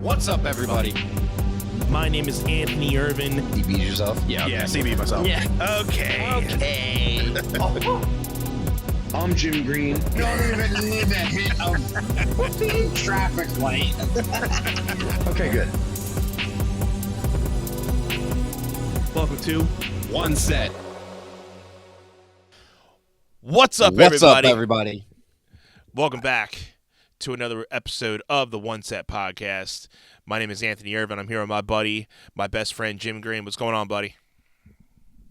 What's up, everybody? My name is Anthony Irvin. You beat yourself? Yeah, okay. CB myself. Yeah. Okay. I'm Jim Green. Don't even need to hit a fucking traffic light. Okay, good. Welcome to One set. What's Up, What's everybody? up, everybody? Welcome back to another episode of the One Set Podcast. My name is Anthony Irvin. I'm here with my buddy, my best friend, Jim Green. What's going on, buddy?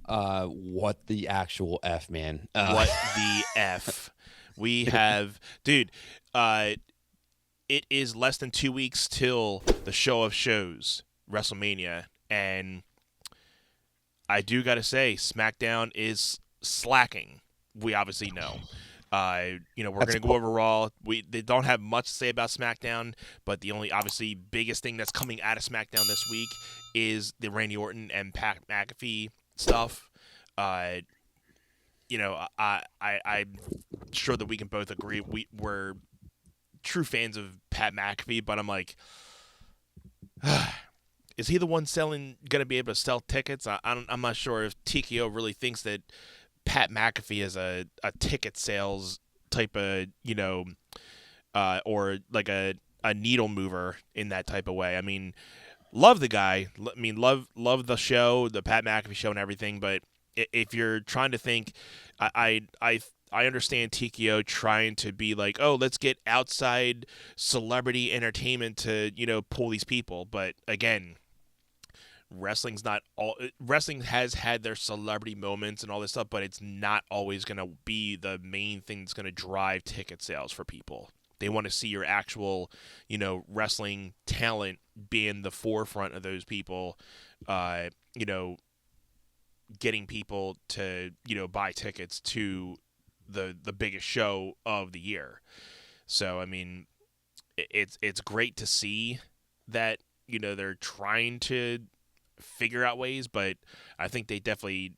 What the actual F, man? What the F? We have, dude, it is less than 2 weeks till the show of shows, WrestleMania, and I do got to say, SmackDown is slacking. We obviously know. We're going to go over Raw. They don't have much to say about SmackDown, but the only obviously biggest thing that's coming out of SmackDown this week is the Randy Orton and Pat McAfee stuff. I'm sure that we can both agree we're true fans of Pat McAfee, but I'm like, is he the one going to be able to sell tickets? I'm not sure if TKO really thinks that Pat McAfee is a ticket sales type of, or like a needle mover in that type of way. I mean, love the guy. I mean, love the show, the Pat McAfee show and everything. But if you're trying to think, I understand TKO trying to be like, oh, let's get outside celebrity entertainment to, pull these people. But again, wrestling has had their celebrity moments and all this stuff, but it's not always going to be the main thing that's going to drive ticket sales for people. They want to see your actual, wrestling talent be in the forefront of those people, getting people to, buy tickets to the biggest show of the year. So, I mean, it's great to see that, they're trying to figure out ways, but I think they definitely,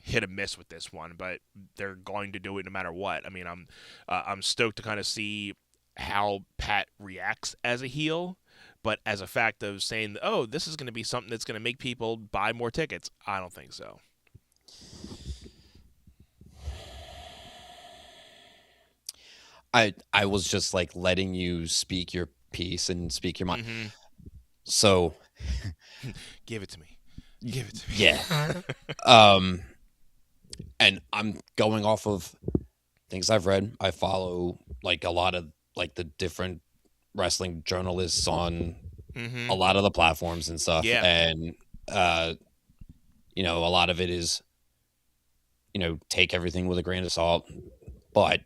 hit a miss with this one, but they're going to do it no matter what. I mean, I'm stoked to kind of see how Pat reacts as a heel, but as a fact of saying, oh, this is going to be something that's going to make people buy more tickets, I don't think so. I was just like letting you speak your piece and speak your mind. Mm-hmm. So Give it to me. yeah. And I'm going off of things I've read. I follow like a lot of like the different wrestling journalists on a lot of the platforms and stuff. Yeah. And a lot of it is, take everything with a grain of salt. But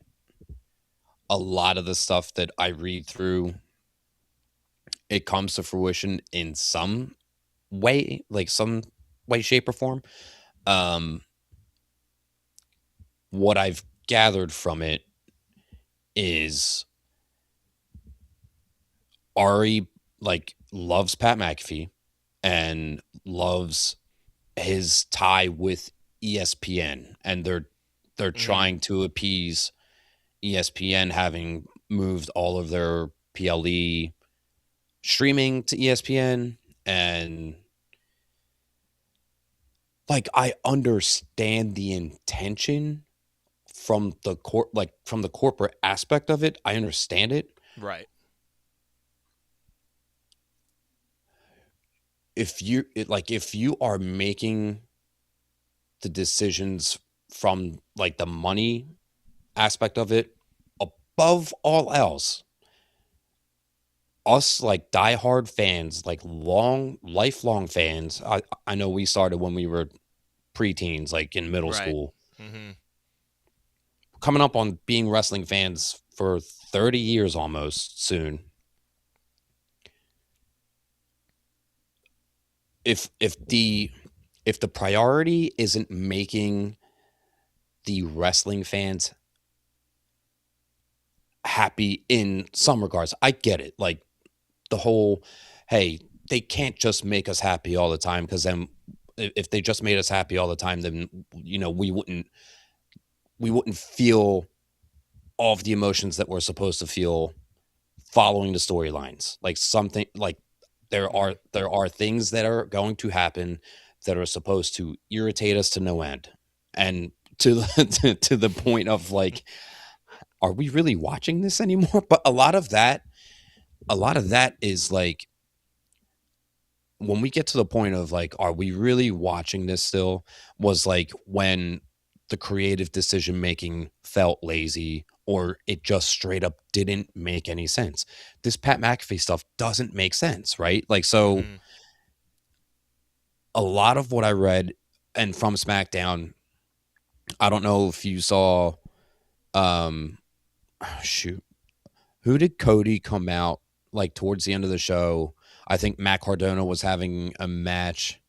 a lot of the stuff that I read through, it comes to fruition in some way, shape, or form. What I've gathered from it is Ari loves Pat McAfee and loves his tie with ESPN, and they're trying to appease ESPN, having moved all of their PLE streaming to ESPN. And I understand the intention from the corporate aspect of it. I understand it. Right. If you are making the decisions from the money aspect of it above all else, us diehard fans, lifelong fans. I know we started when we were preteens, in middle school. Mm-hmm. Coming up on being wrestling fans for 30 years almost soon. If the priority isn't making the wrestling fans happy in some regards, I get it. The whole, hey, they can't just make us happy all the time, because then if they just made us happy all the time, then we wouldn't feel all of the emotions that we're supposed to feel following the storylines. Something there are things that are going to happen that are supposed to irritate us to no end, and to to the point of like, are we really watching this anymore? But a lot of that is like, when we get to the point of like, are we really watching this still? Was like when the creative decision making felt lazy, or it just straight up didn't make any sense. This Pat McAfee stuff doesn't make sense, right? Like, so Mhm. a lot of what I read and from SmackDown, I don't know if you saw, um, shoot, who did Cody come out like towards the end of the show? I think Matt Cardona was having a match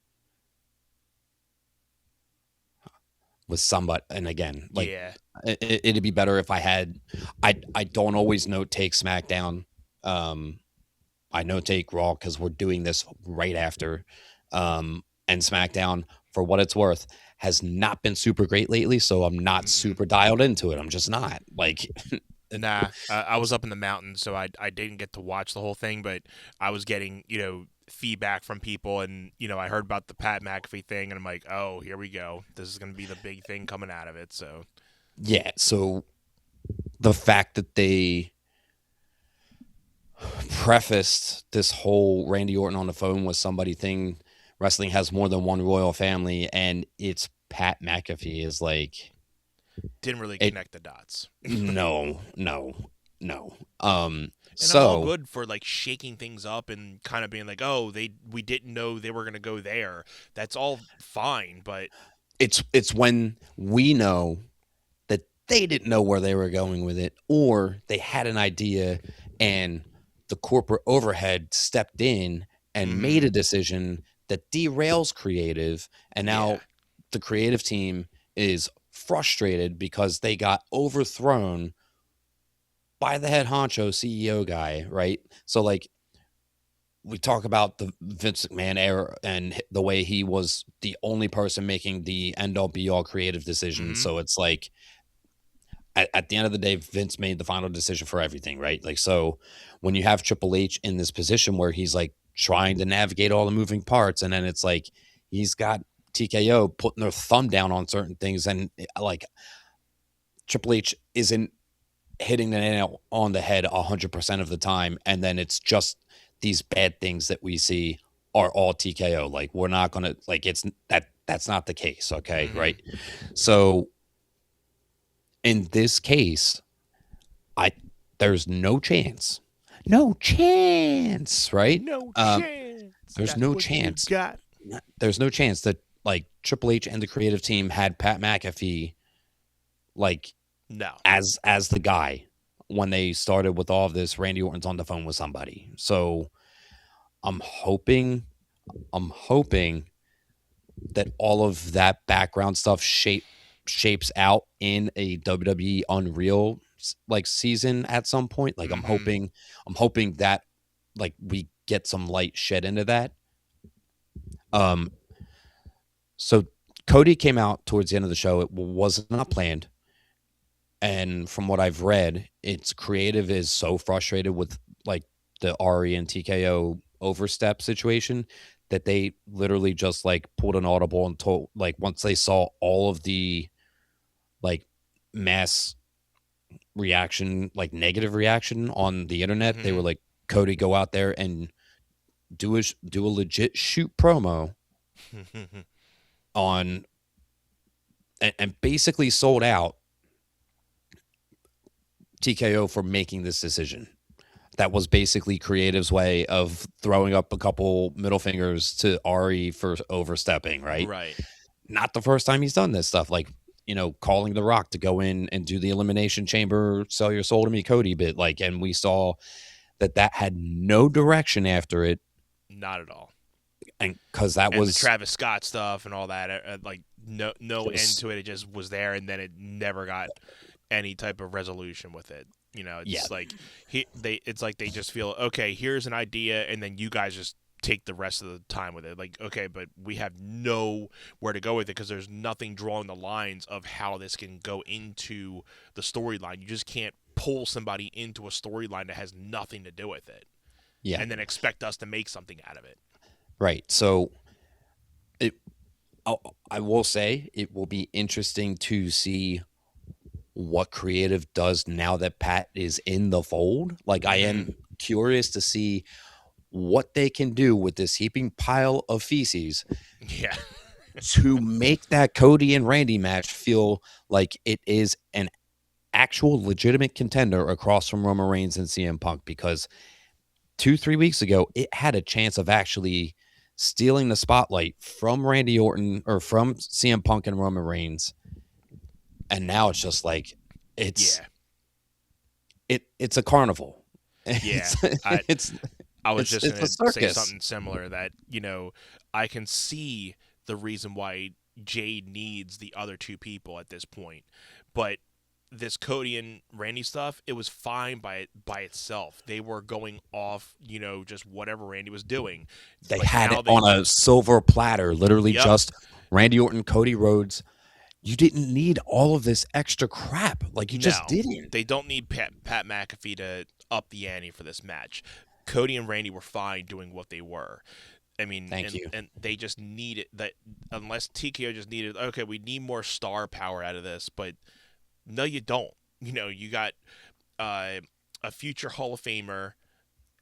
with somebody, and again, like, Yeah. it'd be better if I had. I don't always note take SmackDown. Um, I note take Raw because we're doing this right after. And SmackDown, for what it's worth, has not been super great lately, so I'm not Mm-mm. super dialed into it. I'm just not like. Nah, I was up in the mountains, so I didn't get to watch the whole thing, but I was getting, feedback from people, and, I heard about the Pat McAfee thing, and I'm like, oh, here we go. This is going to be the big thing coming out of it, so. Yeah, so the fact that they prefaced this whole Randy Orton on the phone with somebody thing, wrestling has more than one royal family, and it's Pat McAfee, is like, Didn't really it. connect the dots. No, no, no. And I'm all So good for, like, shaking things up and kind of being like, oh, we didn't know they were going to go there. That's all fine, but it's when we know that they didn't know where they were going with it, or they had an idea and the corporate overhead stepped in and made a decision that derails creative, and yeah. now the creative team is frustrated because they got overthrown by the head honcho CEO guy, right? So like, we talk about the Vince McMahon era and the way he was the only person making the end all be all creative decisions. Mm-hmm. So it's like, at the end of the day, Vince made the final decision for everything, right? Like, so when you have Triple H in this position where he's like trying to navigate all the moving parts, and then it's like he's got TKO putting their thumb down on certain things, and like Triple H isn't hitting the nail on the head 100% of the time, and then it's just these bad things that we see are all TKO. Like, we're not gonna, like, it's that's not the case, okay, Mm-hmm. right? So in this case, I there's no chance, right? No chance. There's That's no what you chance. got. There's no chance that like Triple H and the creative team had Pat McAfee like No. as the guy when they started with all of this. Randy Orton's on the phone with somebody. So I'm hoping that all of that background stuff shapes out in a WWE Unreal like season at some point. Like, I'm hoping that like we get some light shed into that. So Cody came out towards the end of the show. It was not planned. And from what I've read, its creative is so frustrated with like the Ari and TKO overstep situation that they literally just like pulled an audible and told, like, once they saw all of the like mass reaction, like negative reaction on the internet, they were like, Cody, go out there and do a legit shoot promo on, and basically sold out TKO for making this decision. That was basically creative's way of throwing up a couple middle fingers to Ari for overstepping, right? Right. Not the first time he's done this stuff, like, calling The Rock to go in and do the Elimination Chamber, sell your soul to me, Cody bit. Like, and we saw that had no direction after it. Not at all. And because that was the Travis Scott stuff and all that, like no end to it. It just was there, and then it never got any type of resolution with it. It's like it's like they just feel, okay, here's an idea, and then you guys just take the rest of the time with it. Like, okay, but we have nowhere to go with it because there's nothing drawing the lines of how this can go into the storyline. You just can't pull somebody into a storyline that has nothing to do with it. Yeah. and then expect us to make something out of it. Right. So it, I will say it will be interesting to see what creative does now that Pat is in the fold. Like, I am curious to see what they can do with this heaping pile of feces Yeah. to make that Cody and Randy match feel like it is an actual legitimate contender across from Roman Reigns and CM Punk, because 2-3 weeks ago it had a chance of actually stealing the spotlight from Randy Orton or from CM Punk and Roman Reigns, and now it's just like it's a carnival. Yeah. It's I was just it's going a to say circus. something similar, that, I can see the reason why Jade needs the other two people at this point. But this Cody and Randy stuff, it was fine by itself. They were going off, just whatever Randy was doing. They But had now it on a silver platter, literally Yep. just Randy Orton, Cody Rhodes. You didn't need all of this extra crap. Like, you just didn't. They don't need Pat McAfee to up the ante for this match. Cody and Randy were fine doing what they were. I mean, Thank you. And they just needed that. Unless TKO just needed, okay, we need more star power out of this, but no, you don't. You got a future Hall of Famer.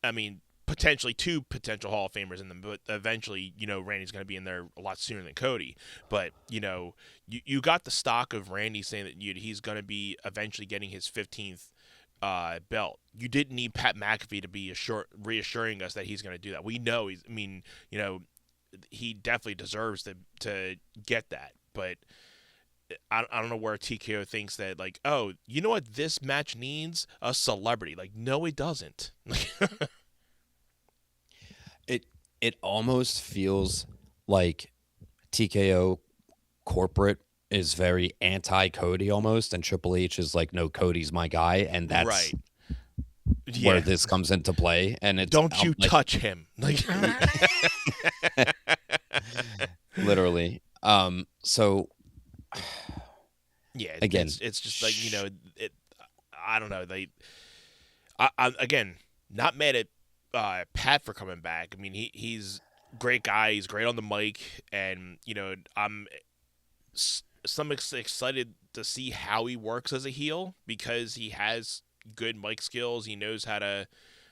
I mean, potentially two potential Hall of Famers in them, but eventually, Randy's going to be in there a lot sooner than Cody. But you got the stock of Randy saying that he's going to be eventually getting his 15th belt. You didn't need Pat McAfee to be reassuring us that he's going to do that. We know he's. I mean, he definitely deserves to get that. But I don't know where TKO thinks that, like, oh, you know what, this match needs a celebrity. Like, no, it doesn't. It almost feels like TKO corporate is very anti-Cody almost, and Triple H is like, no, Cody's my guy, and that's right. where this comes into play. And it's don't you touch him, like literally. So yeah, again, it's just like, I don't know. I'm again not mad at Pat for coming back. I mean, he's a great guy. He's great on the mic, and I'm excited to see how he works as a heel, because he has good mic skills. He knows how to,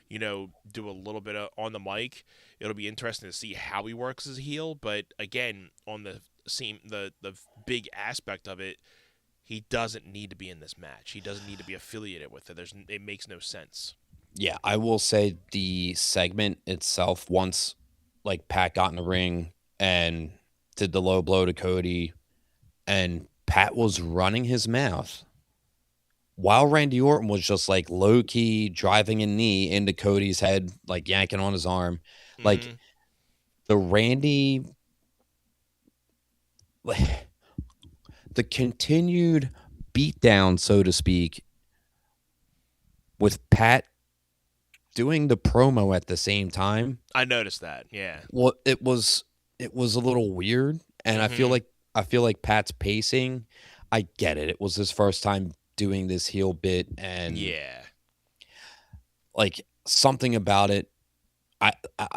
do a little bit on the mic. It'll be interesting to see how he works as a heel. But again, on the big aspect of it, he doesn't need to be in this match. He doesn't need to be affiliated with it. It makes no sense. Yeah, I will say the segment itself, once like Pat got in the ring and did the low blow to Cody, and Pat was running his mouth while Randy Orton was just like low key driving a knee into Cody's head, like yanking on his arm. Like the Randy, the continued beatdown, so to speak, with Pat doing the promo at the same time. I noticed that. Yeah. Well, it was a little weird, and I feel like Pat's pacing. I get it. It was his first time doing this heel bit, and like something about it. I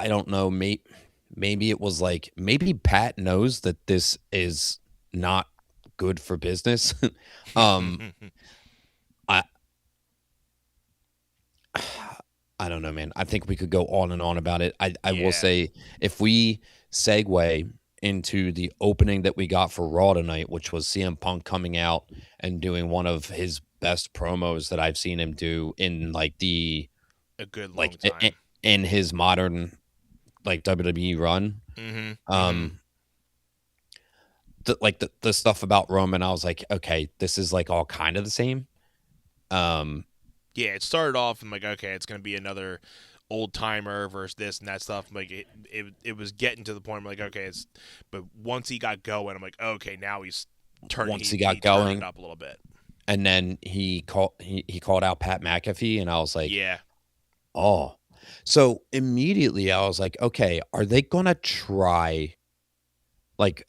don't know. Maybe it was like, maybe Pat knows that this is not good for business. I don't know, man. I think we could go on and on about it. I will say, if we segue into the opening that we got for Raw tonight, which was CM Punk coming out and doing one of his best promos that I've seen him do in like a good long time in his modern like WWE run. The stuff about Roman, I was like, okay, this is like all kind of the same. Yeah, it started off and like, okay, it's gonna be another old timer versus this and that stuff. Like it was getting to the point where like, okay, but once he got going, I'm like, okay, now he's turning. Once he got going it up a little bit, and then he called out Pat McAfee, and I was like, yeah, oh. So immediately I was like, okay, are they gonna try like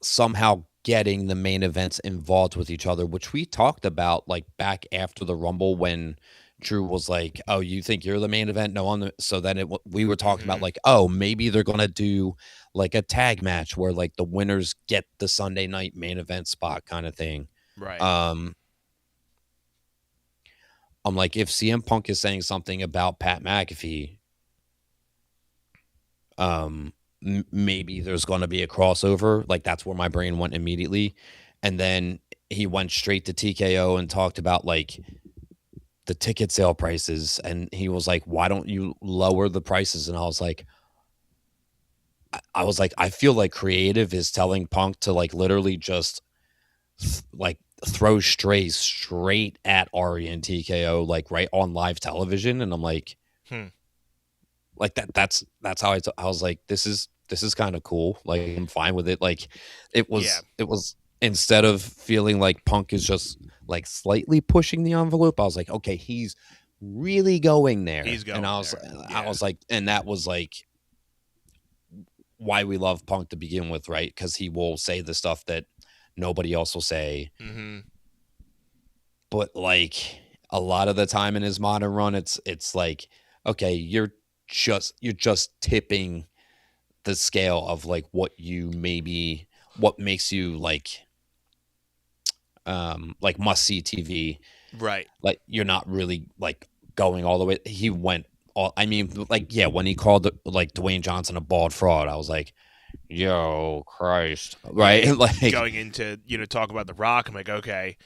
somehow getting the main events involved with each other, which we talked about like back after the Rumble when Drew was like, "Oh, you think you're the main event?" No, so then we were talking about Mhm. like, "Oh, maybe they're gonna do like a tag match where like the winners get the Sunday night main event spot kind of thing." Right. Um, I'm like, if CM Punk is saying something about Pat McAfee, maybe there's going to be a crossover. Like that's where my brain went immediately, and then he went straight to TKO and talked about like the ticket sale prices, and he was like, "Why don't you lower the prices?" And I was like, I feel like creative is telling Punk to like literally just like throw strays straight at Ari and TKO like right on live television, and I'm Hmm. like that's how I was like, this is kind of cool. Like I'm fine with it. Like Yeah. it was instead of feeling like Punk is just like slightly pushing the envelope, I was like, okay, he's really going there. He's And going there. I Yeah. was like, and that was like why we love Punk to begin with, right? Because he will say the stuff that nobody else will say. Mm-hmm. But like a lot of the time in his modern run, it's like, okay, you're just tipping the scale of like what you maybe what makes you like must see TV. Right. Like you're not really like going all the way. He went all I mean, like, yeah, when he called like Dwayne Johnson a bald fraud, I was like, yo, Christ. Right? Yeah. Like Going into talk about The Rock, I'm like, okay,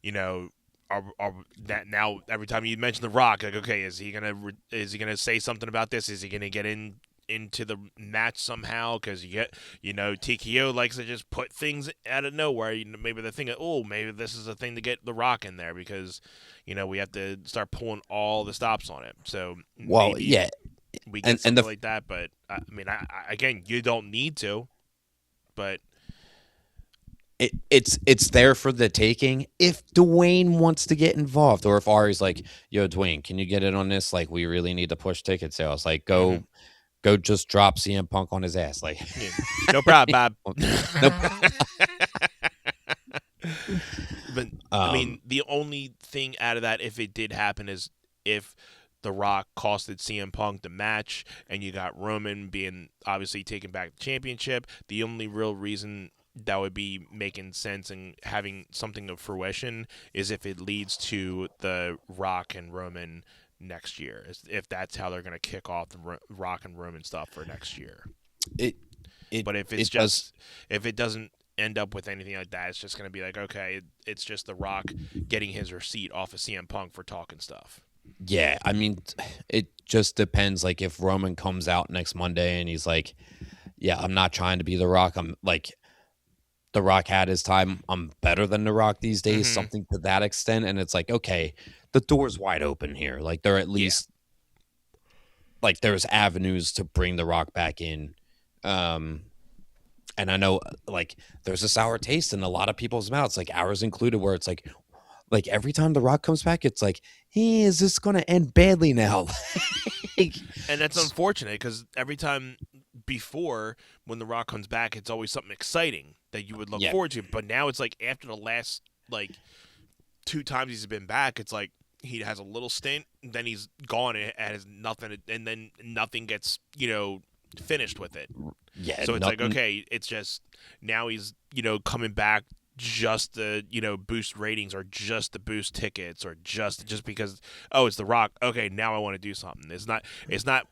you know, are that now every time you mention The Rock, like, okay, is he gonna say something about this? Is he gonna get into the match somehow? Because you get TKO likes to just put things out of nowhere. Maybe they're thinking, oh, maybe this is a thing to get The Rock in there because we have to start pulling all the stops on it. So well, maybe yeah. we get And something like that. But I mean, again, you don't need to, but it's there for the taking if Dwayne wants to get involved, or if Ari's like, yo, Dwayne, can you get in on this? Like, we really need to push ticket sales. Like, mhm. go just drop CM Punk on his ass. Like, Yeah, no problem, Bob. nope. But I mean, the only thing out of that, if it did happen, is if The Rock costed CM Punk the match, and you got Roman being obviously taking back the championship. The only real reason that would be making sense and having something of fruition is if it leads to the Rock and Roman next year. If that's how they're going to kick off the Rock and Roman stuff for next year. it it But if it's it does. just if it doesn't end up with anything like that, it's just going to be like, okay, it's just The Rock getting his receipt off of CM Punk for talking stuff. Yeah, I mean, it just depends. Like, if Roman comes out next Monday and he's like, yeah, I'm not trying to be The Rock. I'm like, The Rock had his time. I'm better than The Rock these days, Mm-hmm. something to that extent. And it's like, okay, the door's wide open here. Like, they're at Yeah. least like there's avenues to bring The Rock back in. And I know like there's a sour taste in a lot of people's mouths, like ours included, where it's like every time The Rock comes back, it's like, hey, is this going to end badly now? Like, And that's unfortunate because every time before when The Rock comes back, it's always something exciting that you would look yeah, forward to. But now it's like after the last like 2 times he's been back, it's like he has a little stint, then he's gone and has nothing, and then nothing gets finished with it. yeah, So it's like, nothing. okay, it's just now he's coming back just to boost ratings or just to boost tickets or just because it's The Rock. Okay, now I want to do something. It's not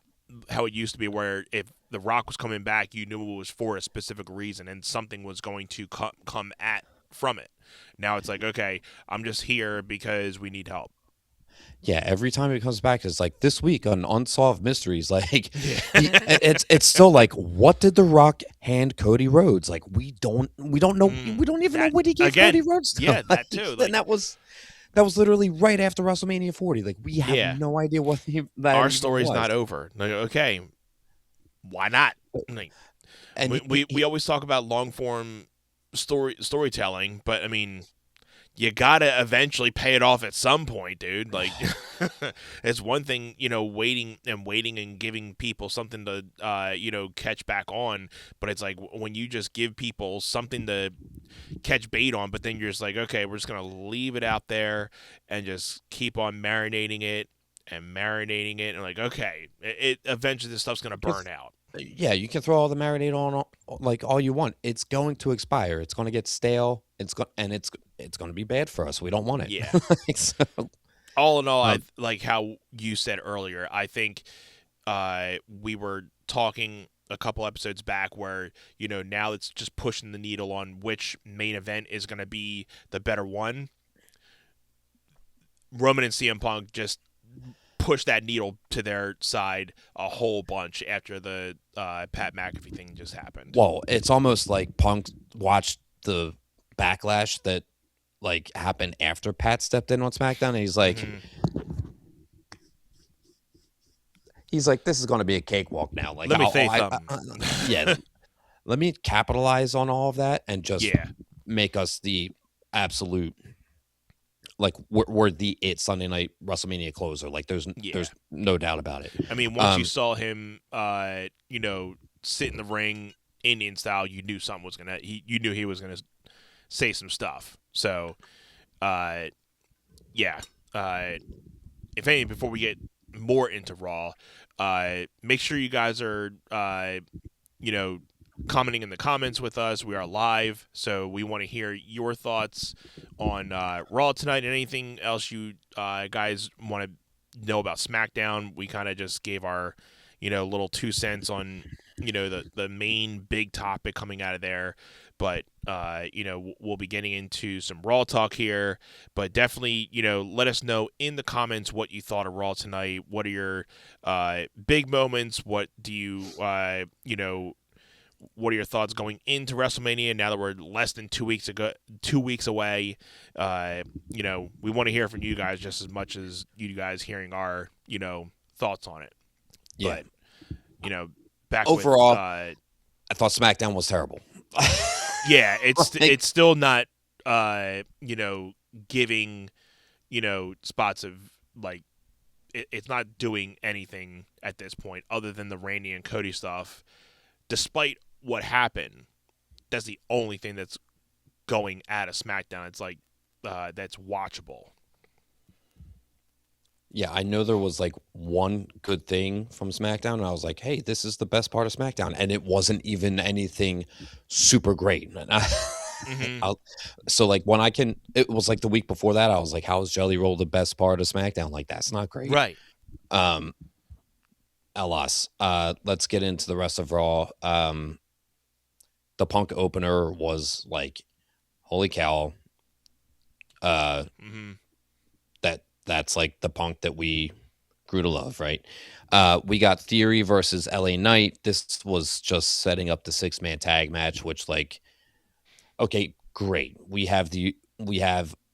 how it used to be where if The Rock was coming back, you knew it was for a specific reason and something was going to come at from it. Now it's like, okay, I'm just here because we need help. Yeah, every time he comes back, it's like this week on Unsolved Mysteries. Like, Yeah. it's still like, what did The Rock hand Cody Rhodes? Like, we don't know, we don't even know That what he gave again, Cody Rhodes to. yeah, Like, that too. and Like, that was literally right after WrestleMania 40. Like, we have yeah, no idea what that our even story's was. not over. Like, okay, why not? Like, And we always talk about long form storytelling, but I mean, you gotta eventually pay it off at some point, dude. Like, it's one thing, waiting and giving people something to, catch back on. But it's like when you just give people something to catch bait on, but then you're just like, okay, we're just gonna leave it out there and just keep on marinating it and marinating it, and like, okay, it eventually this stuff's gonna burn out. Yeah, you can throw all the marinade on like all you want. It's going to expire. It's going to get stale. It's going to be bad for us. We don't want it. Yeah. So, All in all, I like how you said earlier. I think we were talking a couple episodes back where, now it's just pushing the needle on which main event is going to be the better one. Roman and CM Punk just pushed that needle to their side a whole bunch after the Pat McAfee thing just happened. well, it's almost like Punk watched the backlash that like happened after Pat stepped in on SmackDown, and he's like, this is going to be a cakewalk now. Like, Let me say something. Yeah, let me capitalize on all of that and just make us the absolute, like, we're the Sunday night WrestleMania closer. Like, there's no doubt about it. I mean, once you saw him, sit in the ring Indian style, you knew something was gonna. You knew he was gonna say some stuff. So, if anything, before we get more into Raw, make sure you guys are, commenting in the comments with us. We are live, so we want to hear your thoughts on Raw tonight and anything else you guys want to know about SmackDown. We kind of just gave our, little 2 cents on, the main big topic coming out of there. But, we'll be getting into some Raw talk here. But definitely, let us know in the comments what you thought of Raw tonight. What are your big moments? What do you, what are your thoughts going into WrestleMania now that we're less than 2 weeks away? We want to hear from you guys just as much as you guys hearing our, thoughts on it. Yeah. But, back overall, with, I thought SmackDown was terrible. Yeah, it's still not, giving, spots of, like, it's not doing anything at this point other than the Randy and Cody stuff. Despite what happened, that's the only thing that's going out of SmackDown. It's like, that's watchable. Yeah, I know there was like one good thing from SmackDown, and I was like, hey, this is the best part of SmackDown. And it wasn't even anything super great. So like it was like the week before that, I was like, how is Jelly Roll the best part of SmackDown? Like, that's not great. Right. Alas, let's get into the rest of Raw. The Punk opener was like, holy cow. That's like the Punk that we grew to love, right? We got Theory versus LA Knight. This was just setting up the 6-man tag match, which, like, okay, great. We have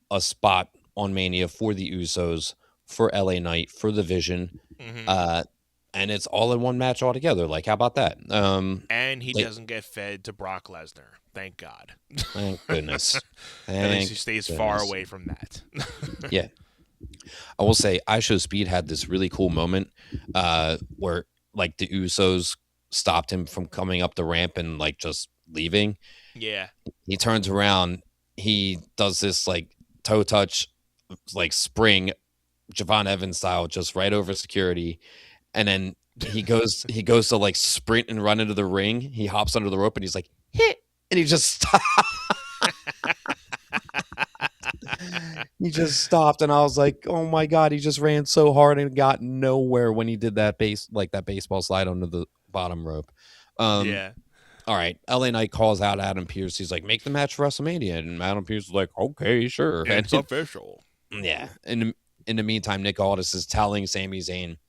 a spot on Mania for the Usos, for LA Knight, for the Vision, and it's all in one match altogether. Like, how about that? And he doesn't get fed to Brock Lesnar. Thank God. Thank goodness. At least he stays far away from that. Yeah. I will say, ISHO Speed had this really cool moment where, like, the Usos stopped him from coming up the ramp and, like, just leaving. Yeah. He turns around. He does this, like, toe touch, like, spring, Javon Evans style, just right over security. And then he goes to, like, sprint and run into the ring. He hops under the rope, and he's like, hit. And he just stopped. He just stopped, and I was like, "Oh my god!" He just ran so hard and got nowhere when he did that baseball slide under the bottom rope. Yeah. All right, LA Knight calls out Adam Pearce. He's like, "Make the match for WrestleMania," and Adam Pearce is like, "Okay, sure." It's official. Yeah. In the meantime, Nick Aldis is telling Sami Zayn,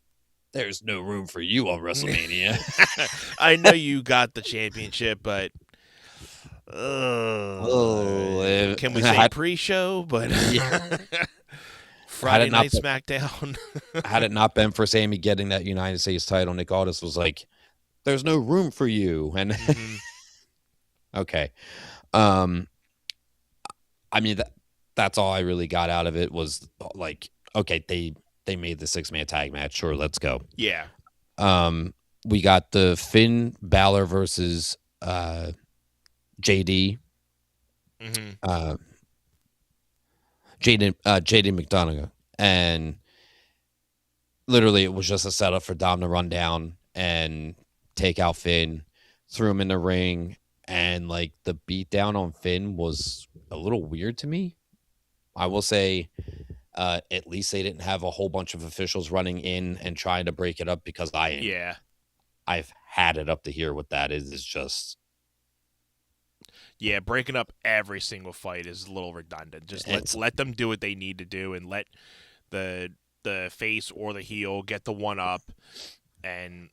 "There's no room for you on WrestleMania." I know you got the championship, but. Can we say pre-show? But Friday Night SmackDown. Had it not been for Sammy getting that United States title, Nick Aldis was like, "There's no room for you." And okay, I mean that's all I really got out of it was like, okay, they made the 6-man tag match. Sure, let's go. Yeah. We got the Finn Balor versus JD. JD McDonough, and literally it was just a setup for Dom to run down and take out Finn, threw him in the ring, and like the beatdown on Finn was a little weird to me. I will say, at least they didn't have a whole bunch of officials running in and trying to break it up, because Yeah. I've had it up to here with that. Is just Yeah, breaking up every single fight is a little redundant. Just let them do what they need to do, and let the face or the heel get the one up, and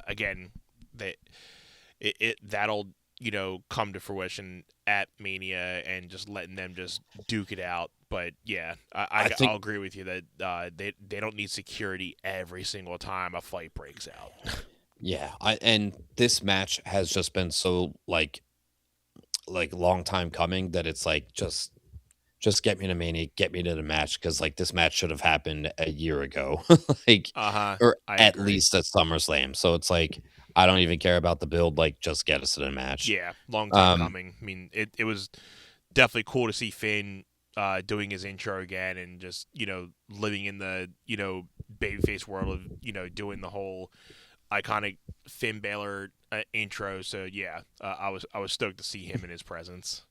again, that that'll come to fruition at Mania, and just letting them just duke it out. But yeah, I'll agree with you that they don't need security every single time a fight breaks out. Yeah, and this match has just been so like long time coming that it's like just get me to Mania, get me to the match, because like this match should have happened a year ago, like or I at agree. least at SummerSlam. So it's like I don't even care about the build. Like just get us to the match. Yeah, long time coming. I mean, it was definitely cool to see Finn doing his intro again, and just living in the babyface world of doing the whole iconic Finn Balor intro. So yeah, I was stoked to see him in his presence.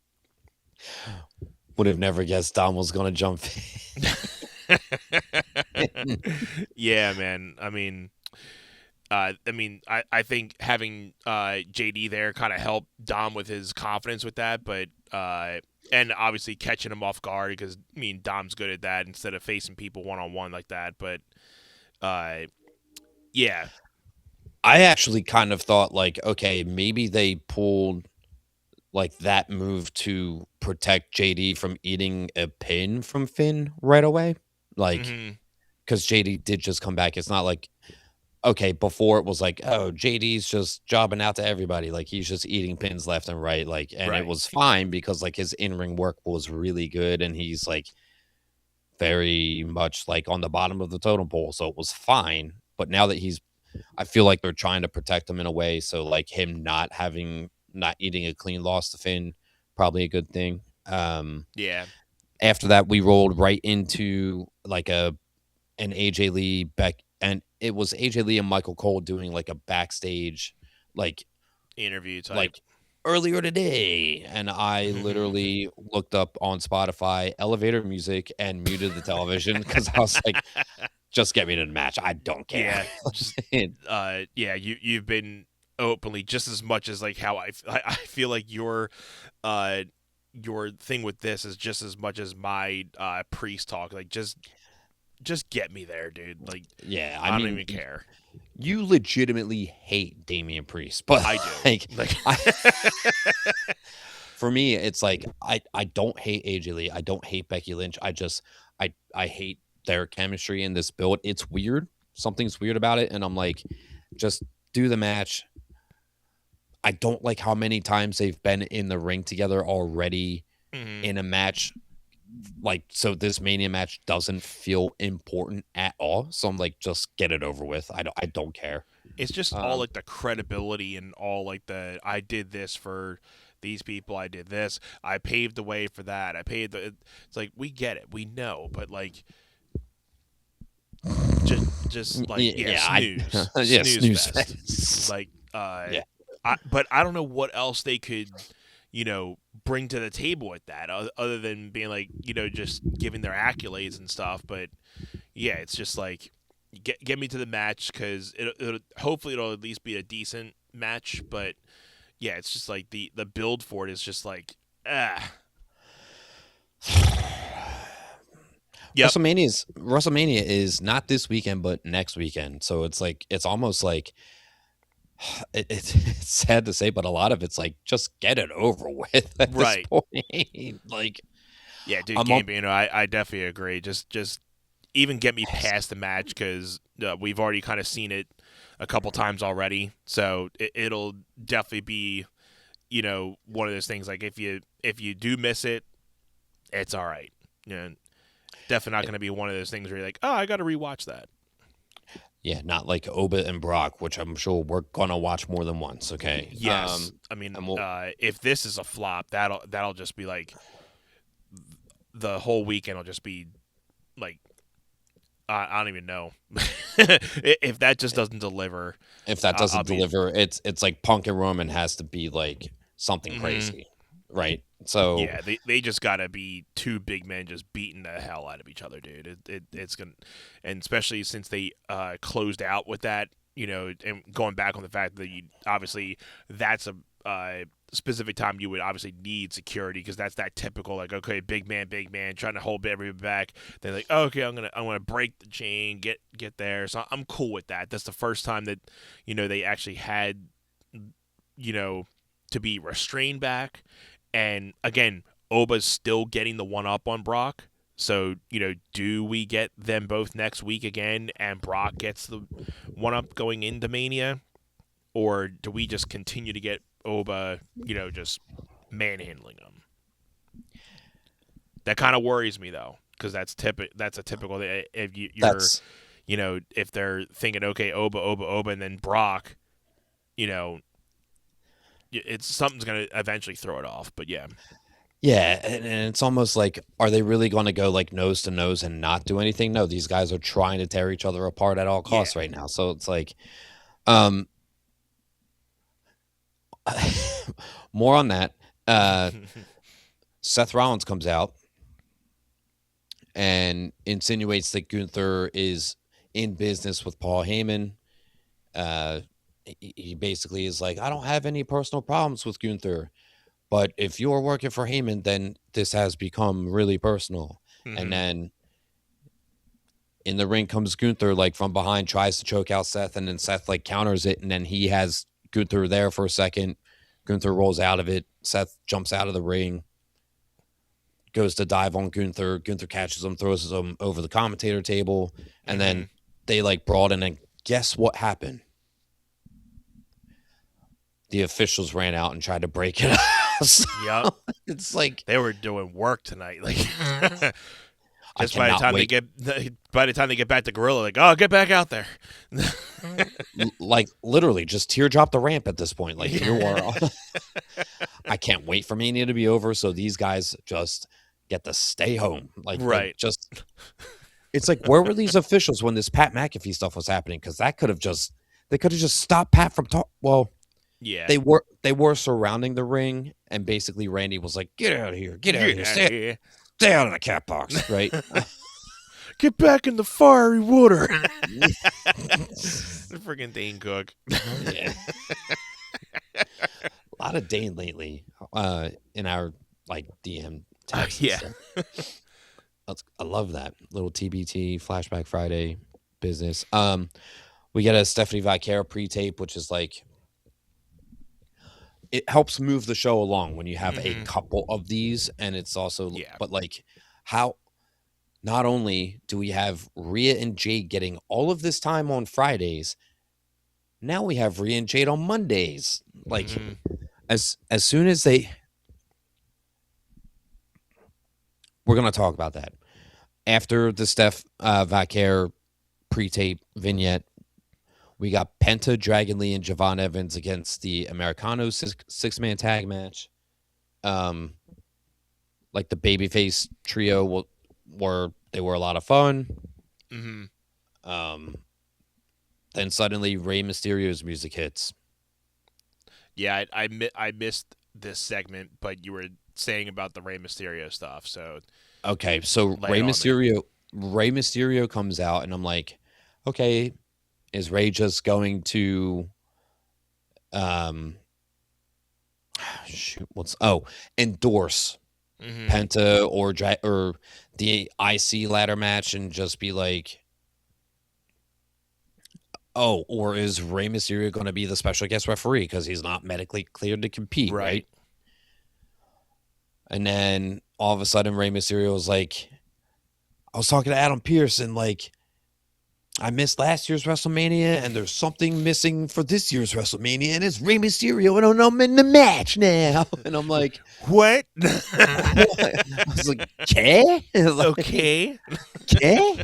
Would have never guessed Dom was gonna jump. Yeah, man. I think having JD there kind of helped Dom with his confidence with that, but and obviously catching him off guard, because Dom's good at that instead of facing people one-on-one like that. But yeah, I actually kind of thought like, okay, maybe they pulled like that move to protect JD from eating a pin from Finn right away, like because JD did just come back. It's not like, okay, before it was like, oh, JD's just jobbing out to everybody, like he's just eating pins left and right, like, and Right. it was fine because like his in-ring work was really good, and he's like very much like on the bottom of the totem pole, so it was fine. But now that I feel like they're trying to protect him in a way, so like him not eating a clean loss to Finn, probably a good thing. Yeah. After that, we rolled right into like an AJ Lee and it was AJ Lee and Michael Cole doing like a backstage like Interview type. like earlier today, and I literally looked up on Spotify elevator music and muted the television because I was like, just get me to the match. I don't care. Yeah. You've been openly just as much as like how I feel like your thing with this is just as much as my priest talk. Like just get me there, dude. Like Yeah, I don't even care. You legitimately hate Damian Priest, but I do. For me, it's like I don't hate AJ Lee. I don't hate Becky Lynch. I hate their chemistry in this build. It's weird. Something's weird about it, and I'm like, just do the match. I don't like how many times they've been in the ring together already in a match. Like, so this Mania match doesn't feel important at all. So I'm like, just get it over with. I don't care. It's just all like the credibility and all like the I did this for these people. I did this. I paved the way for that. It's like we get it. We know, but like just like snooze fest. Like but I don't know what else they could bring to the table with that other than being like just giving their accolades and stuff. But yeah, it's just like get me to the match, because hopefully it'll at least be a decent match. But yeah, it's just like the build for it is just like Yep. WrestleMania is not this weekend but next weekend, so it's like it's almost like it's sad to say, but a lot of it's like just get it over with at this point. Like, yeah, dude, Gambino, I definitely agree. Just even get me past the match, because we've already kind of seen it a couple times already. So it'll definitely be, one of those things. Like if you do miss it, it's all right. Definitely not going to be one of those things where you're like, oh, I got to rewatch that. Yeah, not like Oba and Brock, which I'm sure we're gonna watch more than once. Okay. Yes. If this is a flop, that'll just be like the whole weekend will just be like I don't even know if that just doesn't deliver. If that I'll doesn't be. deliver, it's like Punk and Roman has to be like something crazy, right? So Yeah, they just gotta be two big men just beating the hell out of each other, dude. It's gonna, and especially since they closed out with that, and going back on the fact that obviously that's a specific time you would obviously need security because that's that typical like okay big man trying to hold everybody back. They're like okay I'm gonna break the chain get there. So I'm cool with that. That's the first time that they actually had to be restrained back. And again, Oba's still getting the one up on Brock. So, do we get them both next week again and Brock gets the one up going into Mania? Or do we just continue to get Oba, just manhandling him? That kind of worries me though, because that's a typical if you're that's if they're thinking okay, Oba and then Brock, it's something's going to eventually throw it off, but yeah. yeah, and it's almost like, are they really going to go like nose to nose and not do anything? No, these guys are trying to tear each other apart at all costs right now. So it's like, more on that. Seth Rollins comes out and insinuates that Gunther is in business with Paul Heyman. He basically is like, I don't have any personal problems with Gunther, but if you're working for Heyman, then this has become really personal. And then in the ring comes Gunther, like from behind, tries to choke out Seth, and then Seth like counters it, and then he has Gunther there for a second. Gunther rolls out of it. Seth jumps out of the ring, goes to dive on Gunther. Gunther catches him, throws him over the commentator table, and then they like brought in, and guess what happened? The officials ran out and tried to break it up. Yep. It's like they were doing work tonight. Like just by the time they get back to Gorilla, like, oh, get back out there. Like literally just teardrop the ramp at this point. Like I can't wait for Mania to be over so these guys just get to stay home. Like right. It's like, where were these officials when this Pat McAfee stuff was happening? Because they could have just stopped Pat from talking. Well, yeah, they were surrounding the ring, and basically Randy was like, "Get out of here! Get out of here! Stay out of the cat box!" Right? Get back in the fiery water. The freaking Dane Cook. Yeah. A lot of Dane lately in our like DM text. Yeah. I love that little TBT Flashback Friday business. We get a Stephanie Vaquero pre-tape, which is like, it helps move the show along when you have a couple of these, and it's also, but like, how not only do we have Rhea and Jade getting all of this time on Fridays, now we have Rhea and Jade on Mondays. Like, as soon as we're going to talk about that. After the Steph Vaquer pre-tape vignette, we got Penta, Dragon Lee, and Javon Evans against the Americano six-man tag match. Like the babyface trio were a lot of fun. Then suddenly Rey Mysterio's music hits. Yeah, I missed this segment, but you were saying about the Rey Mysterio stuff. So okay, so Rey Mysterio comes out, and I'm like, okay, is Rey just going to endorse Penta or the IC ladder match and just be like, oh, or is Rey Mysterio going to be the special guest referee because he's not medically cleared to compete, right? And then all of a sudden, Rey Mysterio was like, I was talking to Adam Pearce, and like, I missed last year's WrestleMania, and there's something missing for this year's WrestleMania, and it's Rey Mysterio, and I'm in the match now. And I'm like, what? I was like, okay? Okay. Okay?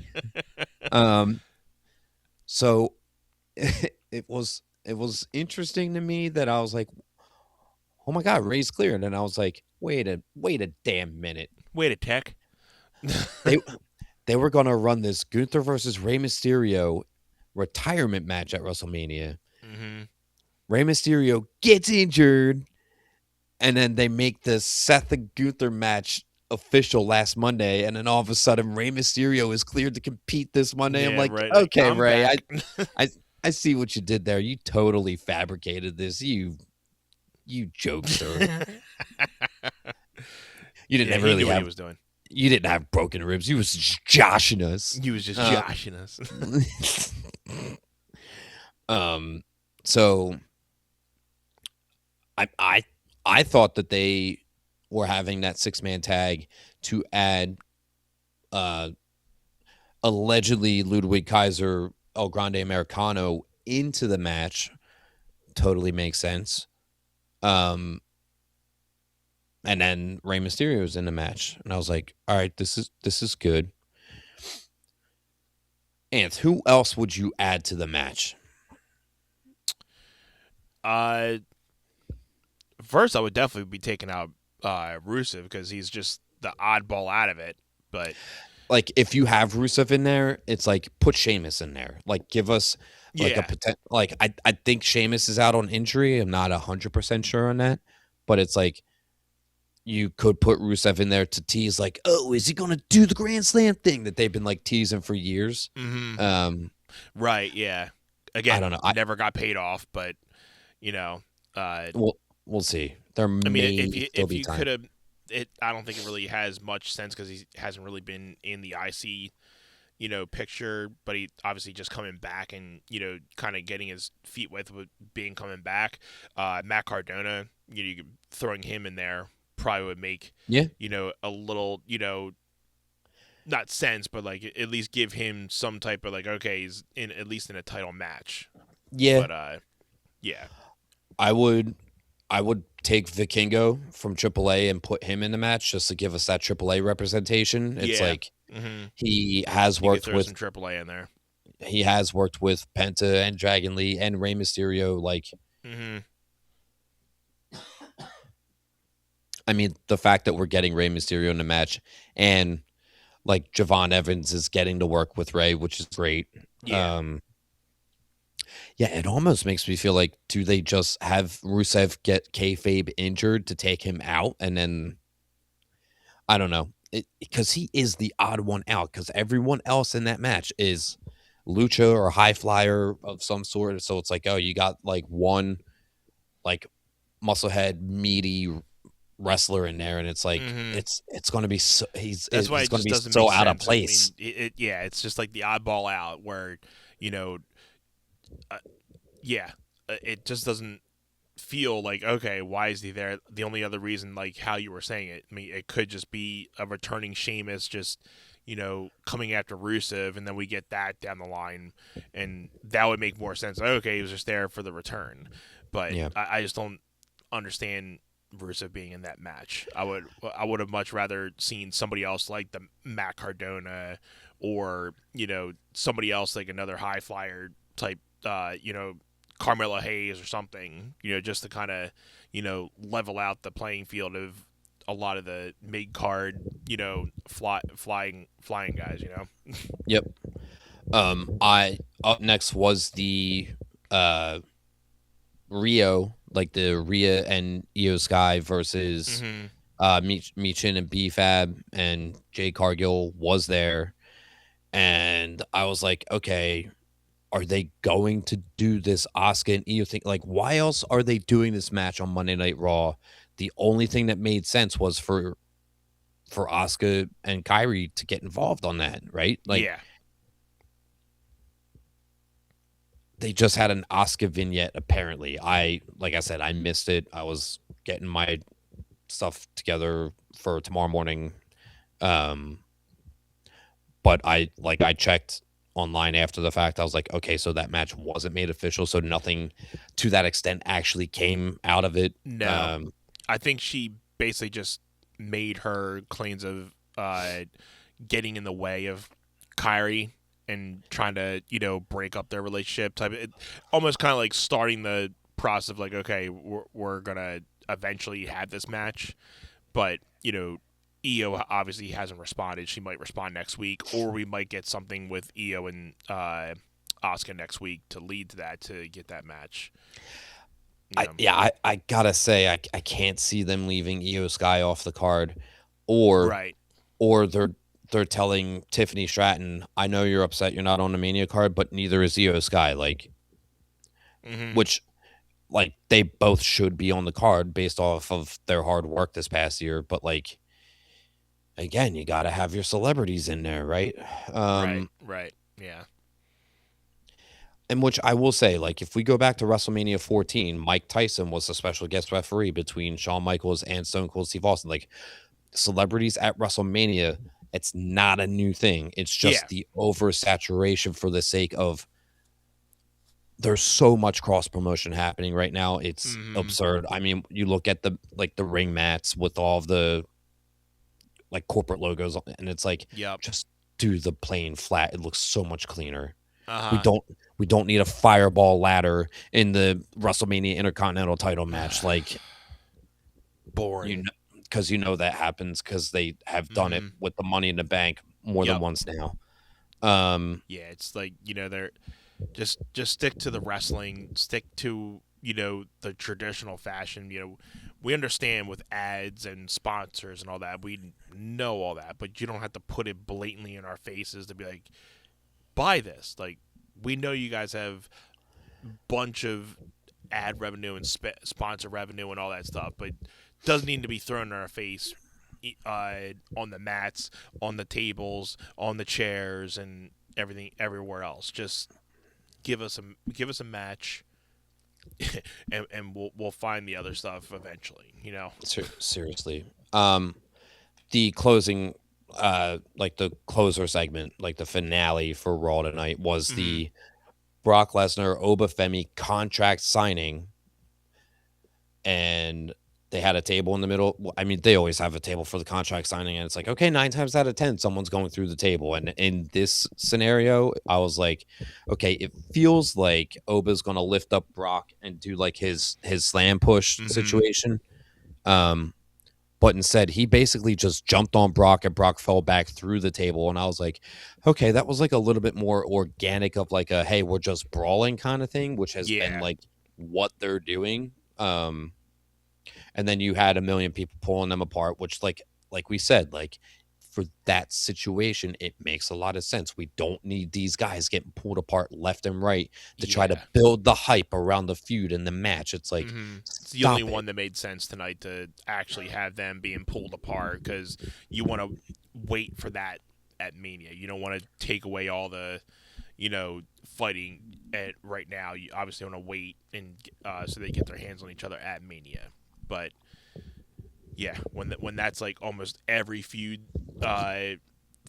So it was interesting to me that I was like, oh my God, Rey's cleared. And I was like, wait a damn minute. Wait a tech. they were going to run this Gunther versus Rey Mysterio retirement match at WrestleMania. Mm-hmm. Rey Mysterio gets injured, and then they make the Seth and Gunther match official last Monday, and then all of a sudden Rey Mysterio is cleared to compete this Monday. I'm Yeah, like, right. okay, I'm Rey, back. I see what you did there. You totally fabricated this. You jokester. You didn't Yeah, he really knew what he have was doing. you didn't have broken ribs. You was just joshing us. He was just joshing us. So I thought that they were having that 6-man tag to add allegedly Ludwig Kaiser El Grande Americano into the match. Totally makes sense. And then Rey Mysterio was in the match, and I was like, all right, this is good. Ant, who else would you add to the match? First, I would definitely be taking out Rusev because he's just the oddball out of it. But Like, if you have Rusev in there, it's like put Sheamus in there. Like, give us like a potential. Like, I think Sheamus is out on injury. I'm not 100% sure on that, but it's like you could put Rusev in there to tease, like, oh, is he going to do the Grand Slam thing that they've been like teasing for years? Mm-hmm. Right, yeah. Again, I don't know. Never got paid off, but you know, we'll see. There I mean, may still if be you time. could have, I don't think it really has much sense because he hasn't really been in the IC, picture. But he obviously just coming back and kind of getting his feet wet with being coming back. Matt Cardona, throwing him in there probably would make a little not sense, but like at least give him some type of like, okay, he's at least in a title match. Yeah, But yeah, I would take Vikingo from AAA and put him in the match just to give us that AAA representation. It's like he has worked with some AAA in there. He has worked with Penta and Dragon Lee and Rey Mysterio. Like, I mean, the fact that we're getting Rey Mysterio in the match and like Javon Evans is getting to work with Rey, which is great. Yeah. Yeah, it almost makes me feel like, do they just have Rusev get kayfabe injured to take him out? And then, I don't know. Because he is the odd one out. Because everyone else in that match is lucha or high flyer of some sort. So it's like, oh, you got like one like musclehead, meaty wrestler in there. And it's like, it's going to be so, That's why it's going to be doesn't so make out sense. of place. I mean, it's just like the oddball out where, it just doesn't feel like, okay, why is he there? The only other reason, like how you were saying it, I mean, it could just be a returning Sheamus just, coming after Rusev, and then we get that down the line, and that would make more sense. Like, okay, he was just there for the return, but I just don't understand Rusev being in that match. I would have much rather seen somebody else like the Matt Cardona or somebody else like another high flyer type, Carmelo Hayes or something, just to kind of level out the playing field of a lot of the mid card flying guys. Yep. I up next was the Rio, like the Rhea and Io Sky versus Michin and BFAB, and Jay Cargill was there, and I was like, okay, are they going to do this Asuka and Io thing? Like, why else are they doing this match on Monday Night Raw? The only thing that made sense was for Asuka and Kyrie to get involved on that, right? Like, they just had an Asuka vignette, apparently. Like I said, I missed it. I was getting my stuff together for tomorrow morning. But I checked online after the fact. I was like, okay, so that match wasn't made official, so nothing to that extent actually came out of it. No. I think she basically just made her claims of getting in the way of Kyrie and trying to, break up their relationship type. Almost kind of like starting the process of like, okay, we're going to eventually have this match. But, Io obviously hasn't responded. She might respond next week, or we might get something with Io and Asuka next week to lead to that, to get that match. I gotta say I can't see them leaving Io Sky off the card, or Right. they're telling Tiffany Stratton, I know you're upset you're not on the Mania card, but neither is Io Sky, like, which, like, they both should be on the card based off of their hard work this past year, but, like, again, you gotta have your celebrities in there, right? Right. Yeah. And which I will say, like, if we go back to WrestleMania 14, Mike Tyson was a special guest referee between Shawn Michaels and Stone Cold Steve Austin. Like, celebrities at WrestleMania, it's not a new thing. It's just the oversaturation for the sake of there's so much cross promotion happening right now. It's absurd. I mean, you look at the ring mats with all of the like corporate logos, and it's like, just do the plain flat. It looks so much cleaner. We don't need a fireball ladder in the WrestleMania Intercontinental title match. Like, boring. Because that happens because they have done it with the Money in the Bank more than once now. It's like, they're just stick to the wrestling, stick to the traditional fashion. We understand with ads and sponsors and all that, we know all that, but you don't have to put it blatantly in our faces to be like, buy this. Like, we know you guys have a bunch of ad revenue and sponsor revenue and all that stuff, but doesn't need to be thrown in our face on the mats, on the tables, on the chairs, and everything everywhere else. Just give us a match, and we'll find the other stuff eventually. Seriously, the closing, like the closer segment, like the finale for Raw tonight was the Brock Lesnar Obafemi contract signing, and they had a table in the middle. I mean, they always have a table for the contract signing, and it's like, okay, 9 times out of 10, someone's going through the table. And in this scenario, I was like, okay, it feels like Oba's going to lift up Brock and do like his slam push situation. But instead, he basically just jumped on Brock, and Brock fell back through the table. And I was like, okay, that was like a little bit more organic of like a, hey, we're just brawling kind of thing, which has been like what they're doing. And then you had a million people pulling them apart, which like we said, like for that situation, it makes a lot of sense. We don't need these guys getting pulled apart left and right to try to build the hype around the feud and the match. It's like, it's the only one that made sense tonight to actually have them being pulled apart, because you want to wait for that at Mania. You don't want to take away all the, fighting at right now. You obviously want to wait and so they get their hands on each other at Mania. But yeah, when that's like almost every feud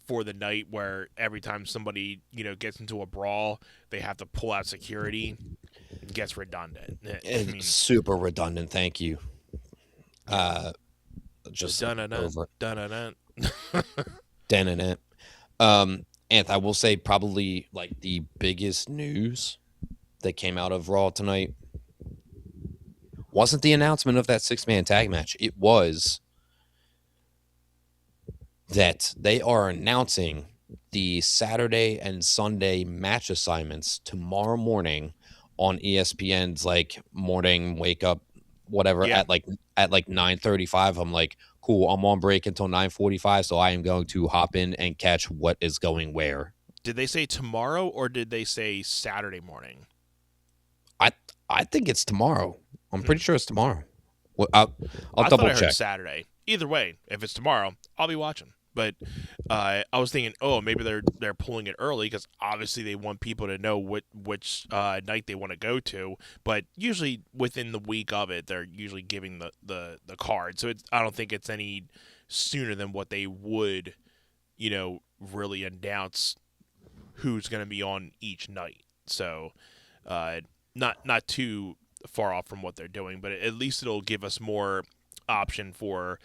for the night, where every time somebody gets into a brawl, they have to pull out security, it gets redundant. It's super redundant. Thank you. Just over. Anth, I will say probably like the biggest news that came out of Raw tonight wasn't the announcement of that 6-man tag match. It was that they are announcing the Saturday and Sunday match assignments tomorrow morning on ESPN's like morning wake up, whatever, at like 9:35. I'm like, cool, I'm on break until 9:45, so I am going to hop in and catch what is going where. Did they say tomorrow, or did they say Saturday morning? I think it's tomorrow. I'm pretty sure it's tomorrow. Well, I'll double check. Heard Saturday. Either way, if it's tomorrow, I'll be watching. But I was thinking, maybe they're pulling it early because obviously they want people to know which night they want to go to. But usually within the week of it, they're usually giving the card. So I don't think it's any sooner than what they would, really announce who's going to be on each night. So not too far off from what they're doing, but at least it'll give us more option for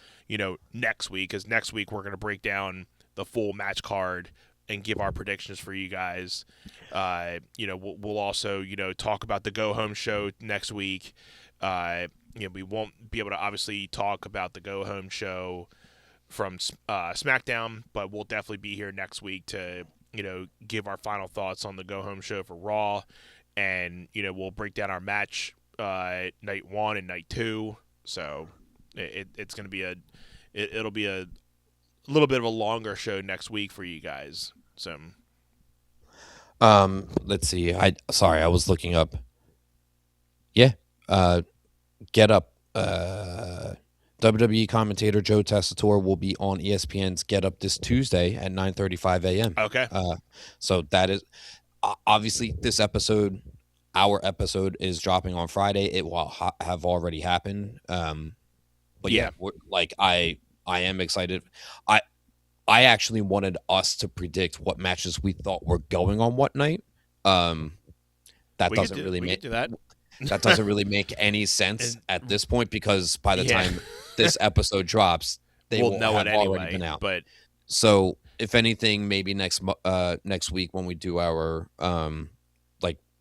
next week, because next week we're going to break down the full match card and give our predictions for you guys. We'll also talk about the go home show next week. We won't be able to obviously talk about the go home show SmackDown, but we'll definitely be here next week to give our final thoughts on the go home show for Raw, and we'll break down our match night 1 and night 2. So it's gonna be it'll be a little bit of a longer show next week for you guys. So let's see. I was looking up. Yeah. Get Up. WWE commentator Joe Tessitore will be on ESPN's Get Up this Tuesday at 9:35 a.m. Okay. So that is obviously this episode. Our episode is dropping on Friday. It will have already happened. But yeah, I am excited. I actually wanted us to predict what matches we thought were going on what night. That doesn't really make that. That doesn't really make any sense at this point, because by the time this episode drops, they will know have already been out. But so, if anything, maybe next week when we do our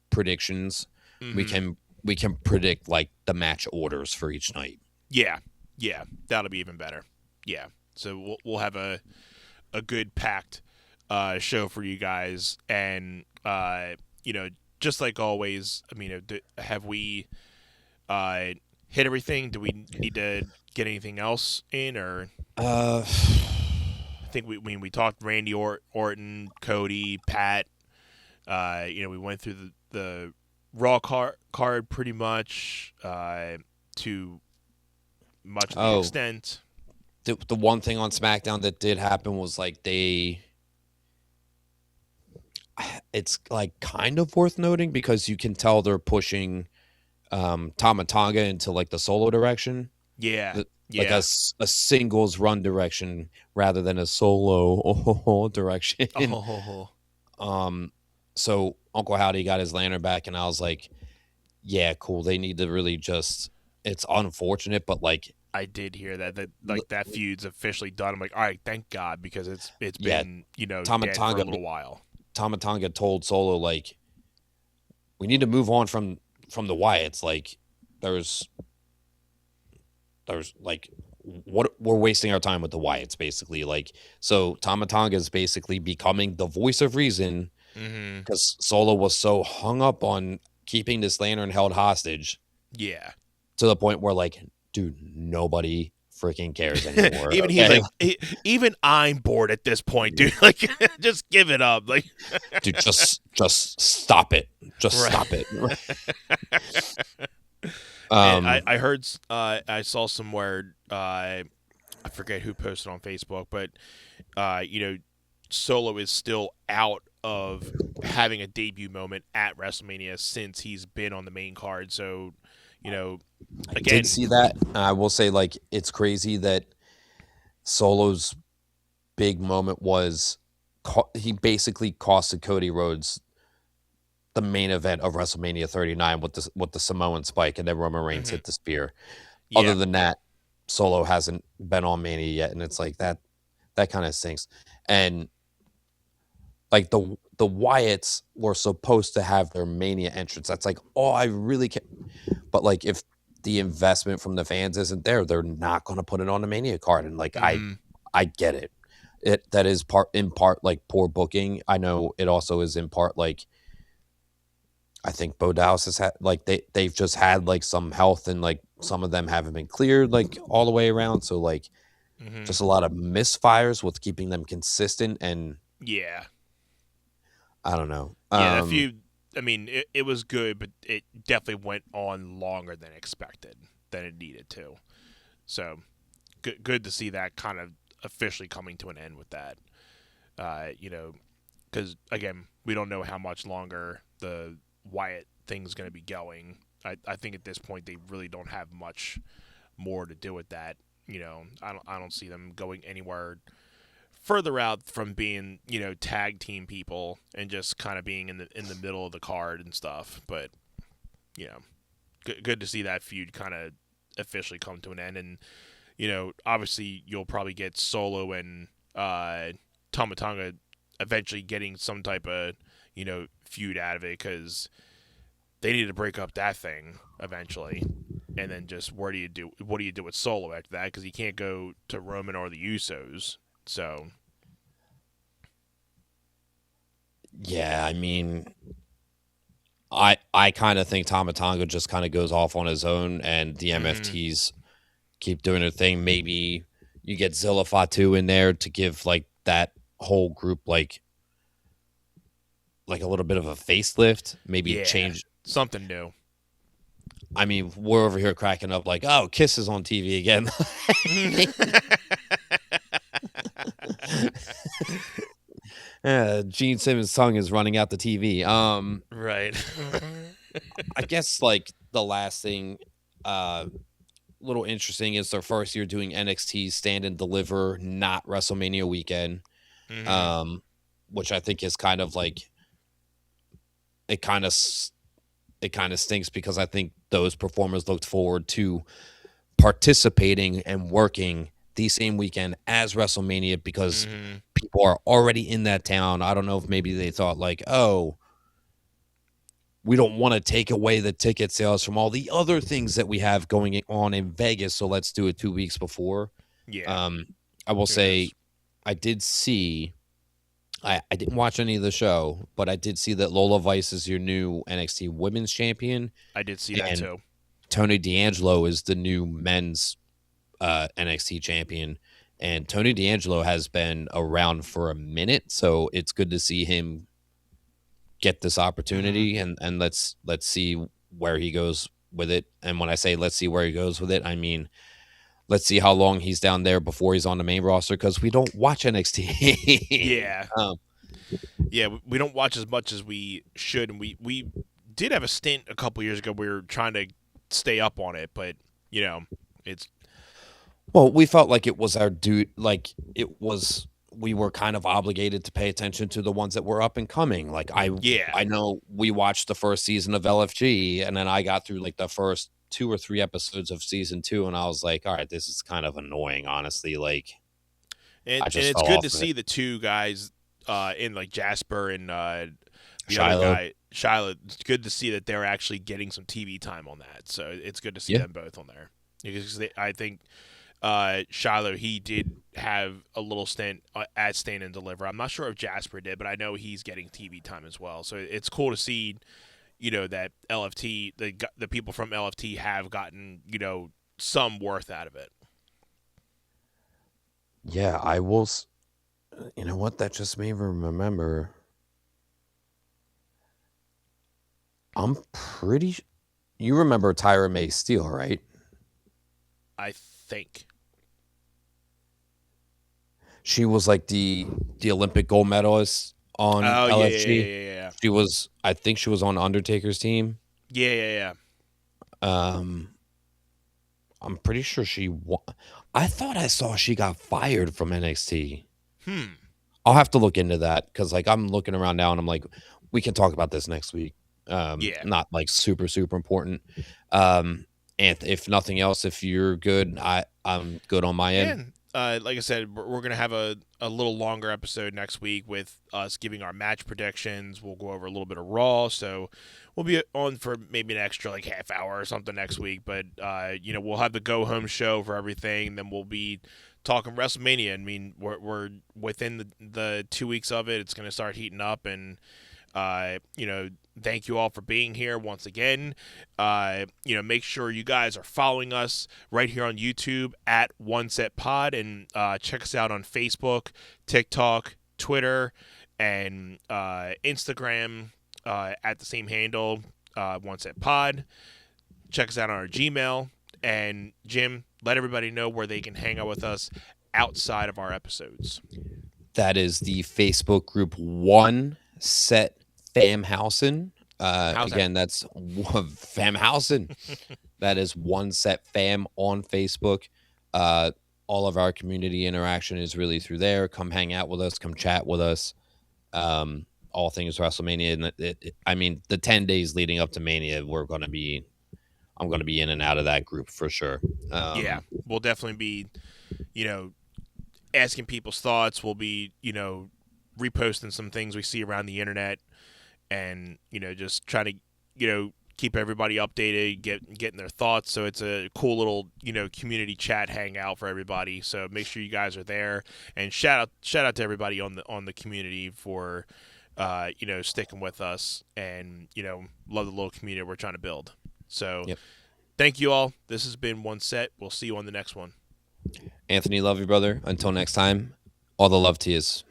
predictions, we can predict like the match orders for each night. Yeah, that'll be even better. Yeah, so we'll have a good packed show for you guys, and just like always, I mean, have we hit everything? Do we need to get anything else in, or? I think we talked Randy Orton, Cody, Pat. We went through the Raw card pretty much to much of the extent. The one thing on SmackDown that did happen was like it's like kind of worth noting, because you can tell they're pushing Tama Tonga into like the solo direction. Yeah. Like a singles run direction rather than a solo direction. So Uncle Howdy got his lantern back, and I was like, yeah, cool. They need to really just, it's unfortunate, but like, I did hear that feud's officially done. I'm like, all right, thank God, because it's been dead for a little while. Tama Tonga told Solo, like, we need to move on from the Wyatts. Like, there's like, what, we're wasting our time with the Wyatts, basically. Like, so Tama Tonga is basically becoming the voice of reason, because Solo was so hung up on keeping this lantern held hostage. Yeah. To the point where, like, dude, nobody freaking cares anymore. Even he's like, even I'm bored at this point, dude. Like, just give it up. Like, dude, just stop it. Just stop it. I heard, I saw somewhere, I forget who posted on Facebook, but Solo is still out of having a debut moment at WrestleMania since he's been on the main card. So, again, I did see that. I will say, like, it's crazy that Solo's big moment was he basically costed Cody Rhodes the main event of WrestleMania 39 with the Samoan spike, and then Roman Reigns hit the spear. Yeah. Other than that, Solo hasn't been on Mania yet, and it's like that kind of stinks. And like the Wyatts were supposed to have their Mania entrance. That's like, oh, I really can't. But like, if the investment from the fans isn't there, they're not going to put it on the Mania card. And like, I get it. That is in part like poor booking. I know it also is in part like, I think Bo Dallas has had, like, they've just had like some health, and like some of them haven't been cleared like all the way around. So like, just a lot of misfires with keeping them consistent. And I don't know. Yeah, that feud, I mean, it was good, but it definitely went on longer than expected, than it needed to. So good to see that kind of officially coming to an end with that. Because again, we don't know how much longer the Wyatt thing's going to be going. I think at this point they really don't have much more to do with that. I don't see them going anywhere further out from being, tag team people and just kind of being in the middle of the card and stuff. But, good to see that feud kind of officially come to an end. And, obviously you'll probably get Solo and Tama Tonga eventually getting some type of, feud out of it, because they need to break up that thing eventually. and then just what do you do with Solo after that? Because he can't go to Roman or the Usos. So Yeah, I mean, I kind of think Tama Tonga just kind of goes off on his own, and the MFTs keep doing their thing. Maybe you get Zilla Fatu in there to give like that whole group like a little bit of a facelift. Maybe change something new. I mean, we're over here cracking up like, oh, Kiss is on TV again. Gene Simmons' tongue is running out the TV. Right. I guess like the last thing, little interesting is their first year doing NXT Stand and Deliver, not WrestleMania weekend, which I think is kind of like it kind of stinks because I think those performers looked forward to participating and working the same weekend as WrestleMania because people are already in that town. I don't know if maybe they thought like, oh, we don't want to take away the ticket sales from all the other things that we have going on in Vegas, so let's do it 2 weeks before. Yeah. I will say I did see I didn't watch any of the show, but I did see that Lola Vice is your new NXT Women's Champion. I did see that too. Tony D'Angelo is the new men's NXT champion, and Tony D'Angelo has been around for a minute, so it's good to see him get this opportunity, and let's see where he goes with it. And when I say let's see where he goes with it, I mean let's see how long he's down there before he's on the main roster because we don't watch NXT. Yeah. Yeah, we don't watch as much as we should, and we did have a stint a couple years ago. We were trying to stay up on it, but it's we felt like it was our duty, like we were kind of obligated to pay attention to the ones that were up and coming. Like I know we watched the first season of LFG, and then I got through like the first 2 or 3 episodes of season 2, and I was like, all right, this is kind of annoying, honestly. Like, and it's good to see the two guys in like Jasper and the other guy, Shiloh. It's good to see that they're actually getting some TV time on that. So it's good to see them both on there because I think Shiloh, he did have a little stint at Stand and Deliver. I'm not sure if Jasper did, but I know he's getting TV time as well. So it's cool to see, that LFT, the people from LFT have gotten, some worth out of it. Yeah, I will. You know what? That just made me remember. I'm pretty. You remember Tyra May Steele, right? I think. She was like the Olympic gold medalist on LFG. Yeah. She was. I think she was on Undertaker's team. Yeah. I'm pretty sure she won. I thought I saw she got fired from NXT. I'll have to look into that because like I'm looking around now and I'm like, we can talk about this next week. Not like super important. And if nothing else, if you're good, I'm good on my end. Like I said, we're gonna have a little longer episode next week with us giving our match predictions. We'll go over a little bit of Raw, so we'll be on for maybe an extra like half hour or something next week. But we'll have the go home show for everything. Then we'll be talking WrestleMania. I mean, we're within the 2 weeks of it. It's gonna start heating up, and thank you all for being here once again. Make sure you guys are following us right here on YouTube at One Set Pod, and check us out on Facebook, TikTok, Twitter, and Instagram at the same handle, One Set Pod. Check us out on our Gmail. And Jim, let everybody know where they can hang out with us outside of our episodes. That is the Facebook group One Set Famhausen. Again, that's Famhausen. That is One Set Fam on Facebook. All of our community interaction is really through there. Come hang out with us. Come chat with us. All things WrestleMania. And I mean, the 10 days leading up to Mania, I'm going to be in and out of that group for sure. We'll definitely be, asking people's thoughts. We'll be, reposting some things we see around the internet, and just try to keep everybody updated, getting their thoughts. So it's a cool little community chat hangout for everybody. So make sure you guys are there, and shout out to everybody on the community for sticking with us, and love the little community we're trying to build. So Yep. Thank you all. This has been One Set. We'll see you on the next one. Anthony, love you, brother. Until next time, all the love to yous.